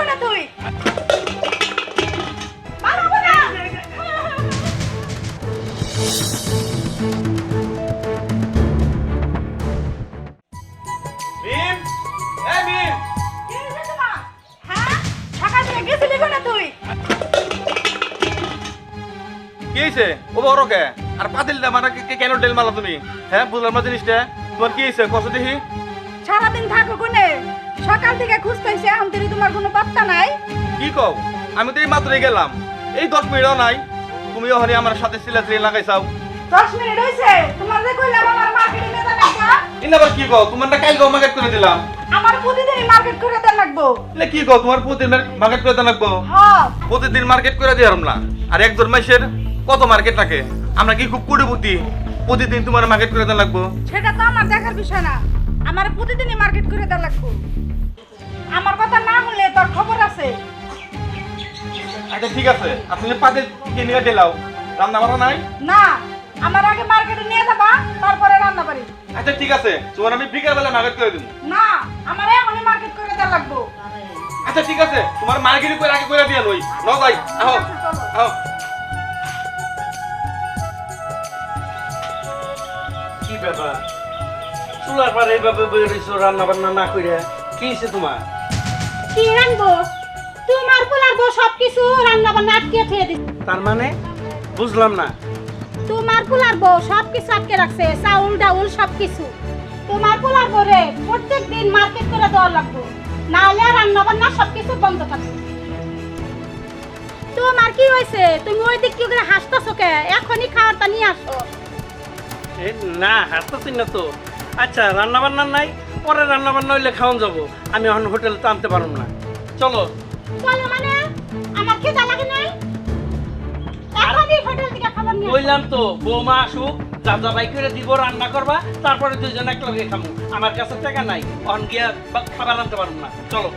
না তুই পালাবো না মিম এই মিম কি হইছে তোমার হ্যাঁ ঢাকা থেকে গেছিলি কোনা তুই কি হইছে ও বড় কে আর পাতিলটা মানে কেন ডেল মারলা তুমি হ্যাঁ বুঝলাম না জিনিসটা তোমার কি হইছে কষ্ট দেখি সারাদিন থাকো কোনে সকাল থেকে খুঁজতেছি এখন তুই তোমার কোনো পাত্তা নাই কি কও আমি তো এই মাত্রই গেলাম এই 10 মিনিটও নাই তুমিও হরি আমার সাথে সিলাত্রি লাগাইছাও 10 মিনিট হইছে তোমার যে কইলাম আমার মার্কেটে নিয়ে যাবে না ইনা আবার কি কও তোমার না কাল গো মার্কেট করে দিলাম আমার প্রতিদিনই মার্কেট করে দেন লাগবো এলে কি কও তোমার প্রতিদিন মার্কেট করে দেন লাগবো হ্যাঁ প্রতিদিন মার্কেট করে দিয়ারম না আর এক দেড় মাসের কত মার্কেট থাকে আমরা কি খুব কোটিপতি প্রতিদিন তোমার মার্কেট করে দেন লাগবো সেটা তো আমার দেখার বিষয় না আমার প্রতিদিনই মার্কেট করে দেন লাগবো আমার কথা না শুনলে তোর খবর আছে আচ্ছা ঠিক আছে আপনি পাতিল কিনে নিয়ে দিলাও রান্না বান্না নাই না আমার আগে মার্কেটে নিয়ে যাবা তারপরে রান্না বাড়ি আচ্ছা ঠিক আছে তোমার আমি বিকেল বেলা মার্কেট করে দেবো না আমার এখনই মার্কেট করে দেন লাগবো আচ্ছা ঠিক আছে তোমার মার্কেট করে আগে করে দিয়ে লই ন ভাই আও আও কি ব্যাপার চুলার পারে এইভাবে বেরিয়েছো রান্না বান্না না করে কি হয়েছে তোমার কি রানবো তোমার পোলার বউ সবকিছু রান্না বান্না আটকে থুয়ে দিচ্ছে তার মানে বুঝলাম না তোমার পোলার বউ সবকিছু আটকে রাখছে চাউল ডাউল সবকিছু তোমার পোলার বউরে প্রত্যেক দিন মার্কেট করে দেওয়া লাগবে নাহলে রান্না বান্না সবকিছু বন্ধ থাকবে তোমার কি হয়েছে তুমি ওই দিক কি করে হাসতেছো কে এখনই খাবারটা নিয়ে আসো এ না হাসতেছি না তো আচ্ছা রান্না বান্না নাই পরে রান্না বান্না হইলে খাওয়ান যাবো আমি এখন হোটেলে তো আনতে পারবো না চলো চলো মানে আমার খিদা লাগে নাই এখনই হোটেল থেকে খাবার নিয়ে আসো। বললাম তো বৌমা আসুক যা যা বাই করে দিব রান্না করবা তারপরে দুইজন একলগে খামু আমার কাছে টাকা নাই অন গিয়া খাবার আনতে পারবো না চলো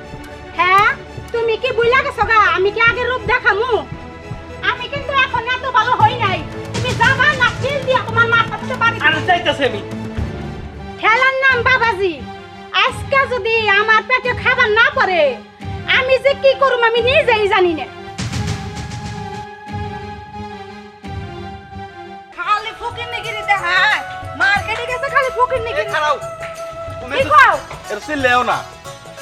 হ্যাঁ তুমি কি বুইলা গেছো গা আমি কি আগে রূপ দেখামু আমি কিন্তু এখন এত ভালো হই নাই তুমি যাবা না ফিল দিয়া তোমার মা কাছে বাড়ি আর চাইতেছি আমি খেলার নাম বাবাজি আজকে যদি আমার পেটে খাবার না পড়ে আমি যে কি করব আমি নিজেই জানি না খালি ফকির নিগিরি দেখায় মার্কেটে গেছে খালি ফকির এই নিগিরি খারাও তুমি কি তো কও এটা সিলেও না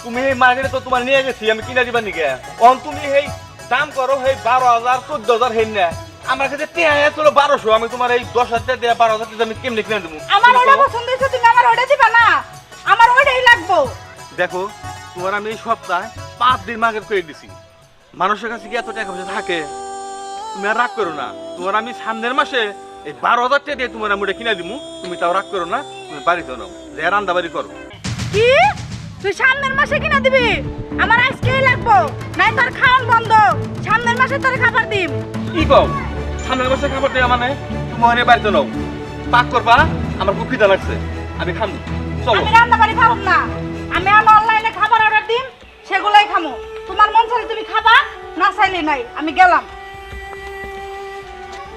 তুমি এই মার্কেটে তো তোমার নিয়ে গেছি আমি কিনা দিবা নিকে অন তুমি এই দাম করো এই 12,000 14,000 হেন না আমার কাছে টিয়া ছিল 1200 আমি তোমার এই 10,000 দিয়ে 12,000 দিয়ে আমি কেমনে কিনে দেবো আমার ওটা পছন্দ হইছে তুমি আমার ওটা দিবা না আমার ওটাই লাগবো দেখো তোমার আমি এই সপ্তাহে 5 দিন মার্কেট করে দিছি মানুষের কাছে কি এত টাকা পয়সা থাকে তুমি আর রাগ করো না তোমার আমি সামনের মাসে এই 12,000 টাকা দিয়ে তোমার আমি ওটা কিনে দিবো তুমি তাও রাগ করো না তুমি বাড়িতে নাও যে রান্না বাড়ি করো কি তুই সামনের মাসে কিনা দিবি আমার আজকেই লাগবো নাই তোর খাওয়ান বন্ধ সামনের মাসে তোর খাবার দিম কি কও সামনের মাসে খাবার দেওয়া মানে তুমি ওখানে বাড়িতে নাও পাক করবা আমার খুব খিদা লাগছে আমি খাম চলো আমি রান্না বাড়ি খাবো না আমি অনলাইনে খাবার অর্ডার দিম সেগুলাই খামো তোমার মন চাইলে তুমি খাবা না চাইলে নাই আমি গেলাম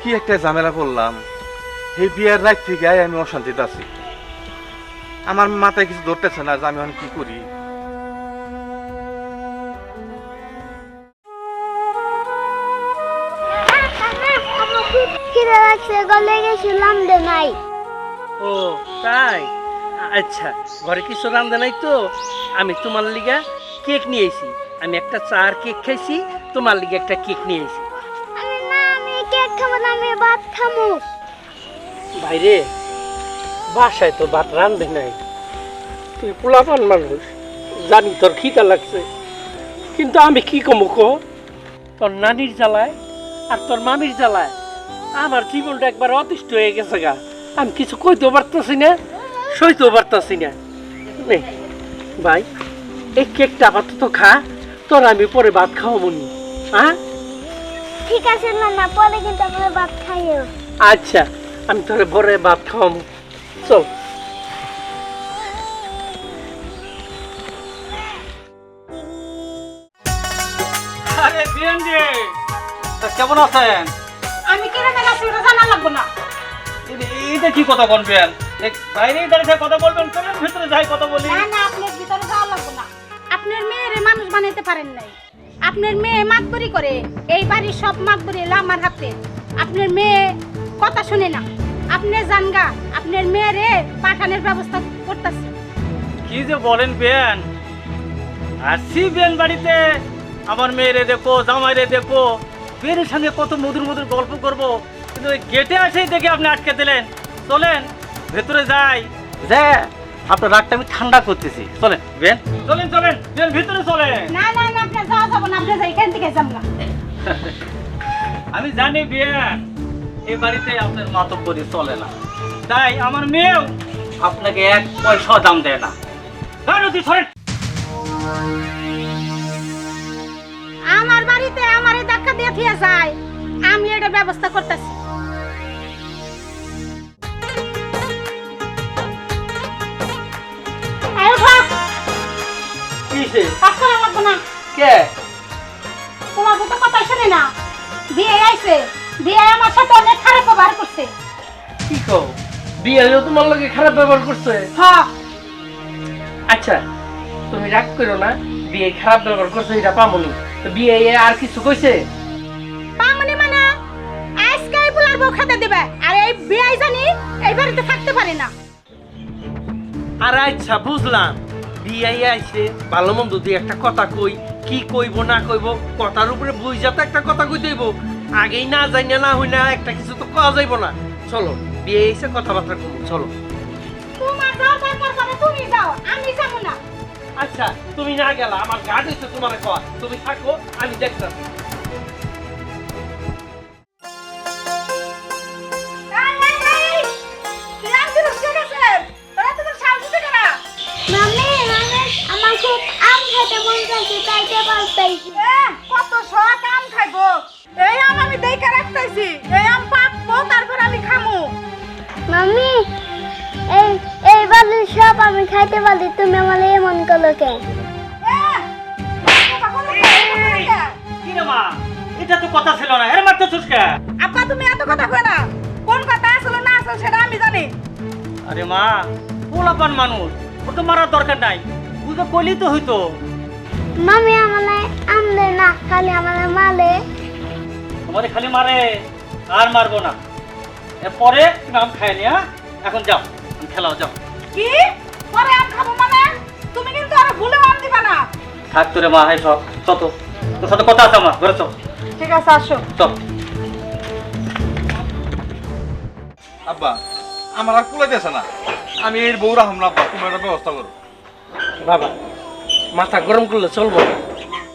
কি একটা ঝামেলা করলাম এই বিয়ের রাত থেকে আমি অশান্তিতে আছি আমার মাথায় কিছু ধরতেছে না যে আমি এখন কি করি খিদে লাগছে গলে গেছিলাম দে নাই ও তাই আচ্ছা ঘরে কিছু রান্ধে নাই তো আমি তোমার লিগা কেক নিয়ে এসি আমি একটা চার কেক খাইছি তোমার লিগা একটা কেক নিয়ে এসি আরে না আমি কেক খাবো না আমি ভাত খাবো বাইরে বাসায় তো ভাত রান্ধে নাই তুই পোলাপান মানুষ জানি তোর খিদা লাগছে কিন্তু আমি কি কমো কো তোর নানির জ্বালায় আর তোর মামির জ্বালায় আমার জীবনটা একবার অতিষ্ঠ হয়ে গেছে গা আমি কিছু কইতেও পারতাছি না সইতেও পারতাছি না নে ভাই এই কেকটা আপাতত খা তোর আমি পরে ভাত খাওয়া মনি হ্যাঁ ঠিক আছে না না পরে কিন্তু আমরা ভাত খাইও আচ্ছা আমি তোরে পরে ভাত খাওয়াবো চল আরে বিয়ানজি কেমন আছেন আমি কেন মেলাছি ওটা জানা লাগবে না এইটা কি কথা বলবেন বাইরে দাঁড়িয়ে কথা বলবেন চলেন ভিতরে যাই কথা বলি না না আপনার ভিতরে যাওয়া লাগবে না আপনার মেয়েরে মানুষ বানাইতে পারেন নাই আপনার মেয়ে মাতবরি করে, এই বাড়ির সব মাতবরি এলো আমার হাতে। আপনার মেয়ে কথা শুনে না, আপনি জানগা আপনার মেয়েরে পাঠানোর ব্যবস্থা করতেছে। কি যে বলেন বেন, আসছি বেন বাড়িতে, আমার মেয়েরে দেখো, জামাইরে দেখো, বেনের সঙ্গে কত মধুর মধুর গল্প করব, কিন্তু ওই গেটে আসেই দেখে আপনি আটকে দিলেন। চলেন ভেতরে যাই, যে আপনার রাগটা আমি ঠান্ডা করতেছি। চলেন বেন, চলেন চলেন বেন, ভিতরে চলেন। না না না, আপনি যাওয়া যাবো না, আপনি এখান থেকে যান না। আমি জানি বেন, এই বাড়িতে আপনার মাতব্বরি চলে না, তাই আমার মেয়েও আপনাকে 1 পয়সা দাম দেয় না। সরেন। আমার বাড়িতে আমারে ধাক্কা দিয়ে থিয়ে যায়, আমি এটা ব্যবস্থা করতেছি। কিসে? কাজ করা লাগবে না। কে? তোমার তো কথা শুনে না, বিয়ে আইছে, বিয়ে আমার সাথে অনেক খারাপ ব্যবহার করছে। কি কও? বিয়ে হলেও তোমার লগে খারাপ ব্যবহার করছে? হ্যাঁ, আচ্ছা তুমি রাগ করো না, বিয়ে খারাপ ব্যবহার করছে এটা পামনি, তো বিয়ে আর কিছু কইছে? পামনি মানে আজকে এই বুলার বউ খেতে দিবে, আর এই বিয়ে জানি এই বাড়িতে থাকতে পারে না। আর আচ্ছা বুঝলাম, বিয়ে আইছে ভালো মন্দ দিয়ে একটা কথা কই, কি কইব না কইব কথার উপরে বুঝা তো একটা কথা কই দেব, আগেই না যাই না হই না একটা কিছু তো কওয়া যাইব না। চলো বিয়ে আইছে কথাবার্তা কম, চলো। তোমার যাও দরকার পড়ে তুমি যাও, আমি যাবো না। আচ্ছা তুমি না গেলা, আমার গার্ড হইছে তোমার কওয়া, তুমি থাকো আমি দেখতাছি। মামি আমার খুব আম খেতে মন চাইছে, তাইতে পারতাইছি। কত শখ আম খাইবো, এই আম আমি দেখে রাখতেছি, এই আম পাকবো তারপর আমি খামু। মামি এই এই বাড়ির সব আমি খাইতে পারি, তুমি আমার এমন করলো কেন? কি রে মা, এটা তো কথা ছিল না, এর মারতে চুসকা। আপা তুমি এত কথা কই না, কোন কথা আসলে না আসলে সেটা আমি জানি। আরে মা, পোলাপান মানুষ, ওর তো মারার দরকার নাই, বুঝে কইলি তো হইতো। মামি আমার আম দেয় না, খালি আমার মালে। তোমারে খালি মারে, আর মারবো না। এরপরে তুমি আম খাইনি, হ্যাঁ? এখন যাও, তুমি খেলাও, যাও। কি পরে আম খাবো মানে? তুমি কিন্তু আর ভুলে আম দিবা না। থাক তোরে মা, এই সব চত, তোর সাথে কথা আছে আমার, ঘরে চল। ঠিক আছে আসো। চল। আব্বা আমার আর কুলাইতেছে না, আমি এর বউ রাখলাম না। আব্বা তুমি একটা ব্যবস্থা করো। বাবা মাথা গরম করলে চলবো না,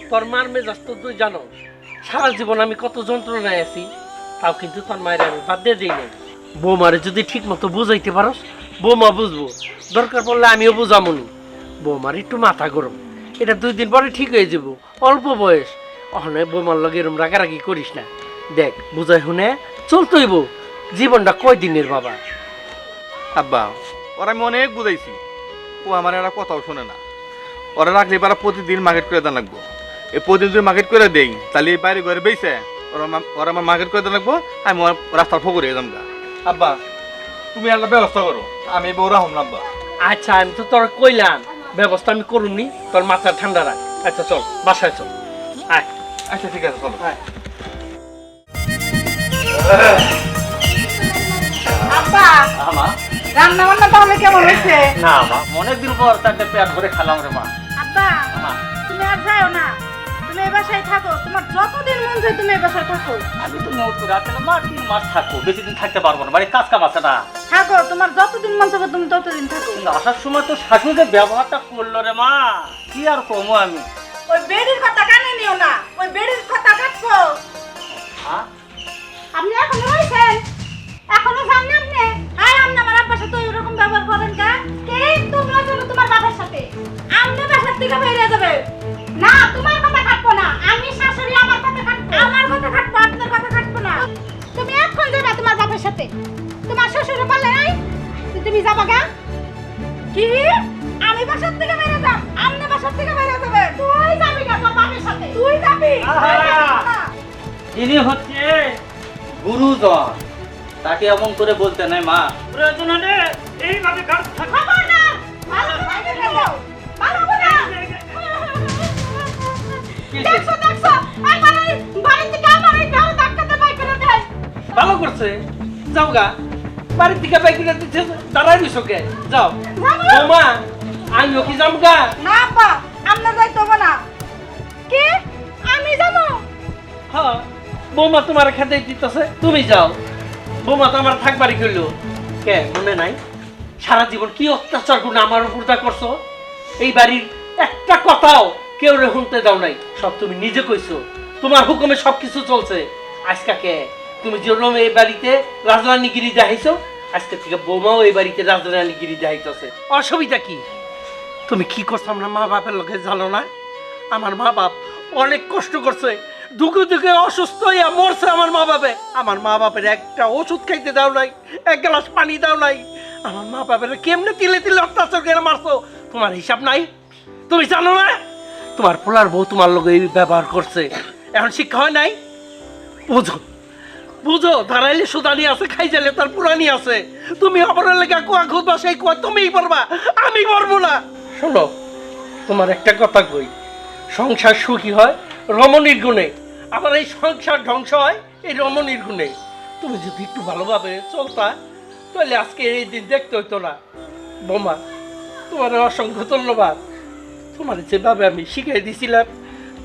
তোর মার মেজাজ তো তুই জানো, সারা জীবন আমি কত যন্ত্রণায় আছি, তাও কিন্তু তোর মায়ের আমি বাদ দিয়ে দিই নাই। বৌমারে যদি ঠিক মতো বুঝাইতে পারোস, বৌমা বুঝবো, দরকার পড়লে আমিও বুঝামনি। বৌমার একটু মাথা গরম, এটা 2 দিন পরে ঠিক হয়ে যাব, অল্প বয়স, অহনে বৌমার লগে এরম রাগারাগি করিস না। দেখ বুঝাই শুনে চলতইব, জীবনটা কয় দিনের বাবা। আব্বা ওরা আমি অনেক বুঝাইছি, ও আমার একটা কথাও শোনে না। ওরা রাখলে পারা প্রতিদিন মার্কেট করে দেন লাগবো, এই প্রতিদিন যদি মার্কেট করে দেই তাহলে এই বাইরে ঘরে বেইছে ওরা আমার মার্কেট করে দেন লাগবো, আমি রাস্তার ফকরে যাম গা। আব্বা তুমি একটা ব্যবস্থা করো, আমি বউ রাখলাম না। আব্বা আচ্ছা আমি তো তোর কইলাম, ব্যবস্থা আমি করুমনি, তোর মাথা ঠান্ডা রাখ। আচ্ছা চল বাসায় চল, আয়। আচ্ছা ঠিক আছে চলো। আব্বা মা, রান্না বান্না তাহলে কেমন হয়েছে? না মা, অনেকদিন পর তাকে পেট ভরে খেলাম রে মা। আব্বা মা, তুমি আর যাও না, তুমি এই বাসায় থাকো, তোমার যতদিন মন চায় তুমি এই বাসায় থাকো। আমি তো নোট করে আসলে মা 3 মাস থাকবো, বেশি দিন থাকতে পারবো না, বাড়ির কাজ কাম আছে না। থাকো, তোমার যতদিন মন চাবে তুমি ততদিন থাকো। কিন্তু আসার সময় তো শাশুড়ির ব্যবহারটা করলো রে মা, কি আর কমো আমি। ওই বেড়ির কথা কানে নিও না, ওই বেড়ির কথা কাটবো। হ্যাঁ? আপনি এখনো রয়েছেন, এখনো যান না আপনি? আর আপনি আমার আব্বার সাথে ওইরকম ব্যবহার করেন কা? কে তোমরা চলো তোমার বাবার সাথে। আপনি বাসার থেকে বেরিয়ে যাবে। না, তোমার কথা কাটবো না, আমি শাশুড়ি আমার কথা কাটবো। আমার কথা কাটবো, আপনার কথা কাটবো না। তুমি এখন যাবা তোমার বাবার সাথে, তোমার শ্বশুর বলে নাই তুমি যাবা গা? কি আমি বাসার থেকে বেরিয়ে যাব? আপনি বাসার থেকে বেরিয়ে যাবে? তুই যাবি না তোর বাবার সাথে। তুই যাবি? আহা! ইনি হচ্ছে গুরুজন, তাকে এমন করে বলতে নাই মা। প্রয়োজন হলে এইভাবে গাছ থাকবে। খবরদার, ভালো করে দেখো, ভালো করে। কি দেখছো দেখছো আছে যাও গা বাড়ির দিকে বাইকিনা দিচ্ছে দাঁড়াই দিছো কে যাও বৌমা আমিও কি যাবো গা না আব্বা আমরা যাইতে হবে না কি আমি যাবো হ্যাঁ বৌমা তোমার খেতে দিতেছে তুমি যাও বৌমা তো আমার থাকবারই করলো কে মনে নাই সারা জীবন কি অত্যাচার গুণ আমার উপর দা করছো এই বাড়ির একটা কথাও কেউ রে শুনতে দাও নাই সব তুমি নিজে কইছো তোমার হুকুমে সবকিছু চলছে আজকে কে তুমি যেরকম এই বাড়িতে রাজরানীগিরি দেখাইছো আজকে থেকে বৌমাও এই বাড়িতে রাজরানীগিরি দেখাইতেছে অসুবিধা কি তুমি কি করছো আমরা মা বাপের লোকে জানো না আমার মা বাপ অনেক কষ্ট করছে দুঃখে দুঃখে অসুস্থ হইয়া মরছে আমার মা বাপের একটা ওষুধ খাইতে দাও নাই এক গ্লাস পানি দাও নাই আমার মা বাপের কেমনে তিলে তিলে অত্যাচার করে মারছো তোমার হিসাব নাই তুমি জানো না তোমার পোলার বউ তোমার লোক এই ব্যবহার করছে এখন শিক্ষা হয় নাই বুঝো বুঝো দাঁড়াইলে সুদানি আছে খাই যাইলে তার পুরানি আছে তুমি অপরের লেগে কুয়া খুঁজবা সেই কুয়া তুমিই পারবা আমি পারবো না শোনো তোমার একটা কথা কই সংসার সুখী হয় রমণীর গুণে আবার এই সংসার ধ্বংস হয় এই রমণীর গুণে তুমি যদি একটু ভালোভাবে চলতা তাহলে আজকে এই দিন দেখতে হইতো না বোমা তোমার অসংখ্য ধন্যবাদ তোমার যেভাবে আমি শিখিয়ে দিয়েছিলাম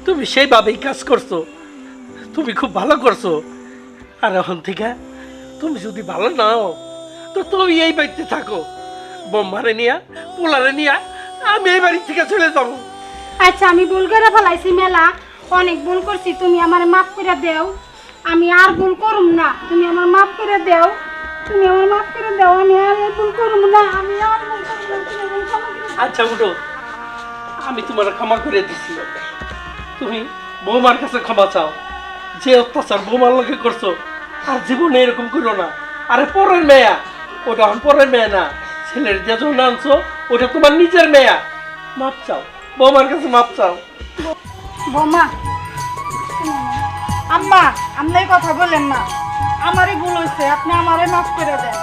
তুমি সেইভাবেই কাজ করছো তুমি খুব ভালো করছো আর এখন থেকে তুমি যদি ভালো নাও তো তুমি এই বাড়িতে থাকো বোমারে নিয়া পোলারে নিয়া আমি এই বাড়ি থেকে চলে যাবো আচ্ছা আমি ভুল করে ফেলাইছি মেলা অনেক ভুল করছি তুমি আমার মাফ করে দাও আমি আর ভুল করুম না তুমি আমার মাফ করে দাও তুমি আমার মাফ করে দাও আমি আর এই ভুল করুম না আমি আর ভুল করব না তুমি আমার ক্ষমা করে দাও। আচ্ছা উঠো আমি তোমার ক্ষমা করে দিছি তুমি বৌমার কাছে ক্ষমা চাও যে অত্যাচার বৌমার লোকে করছো আর জীবনে এরকম করো না আরে পরের মেয়া ওটা আমার পরের মেয়ে না ছেলের যে জন্য আনছো ওটা তোমার নিজের মেয়া মাপ চাও বৌমার কাছে মাপ চাও বৌমা আম্মা আপনি এই কথা বলেন না আমারই ভুল হয়েছে আপনি আমারে মাফ করে দেন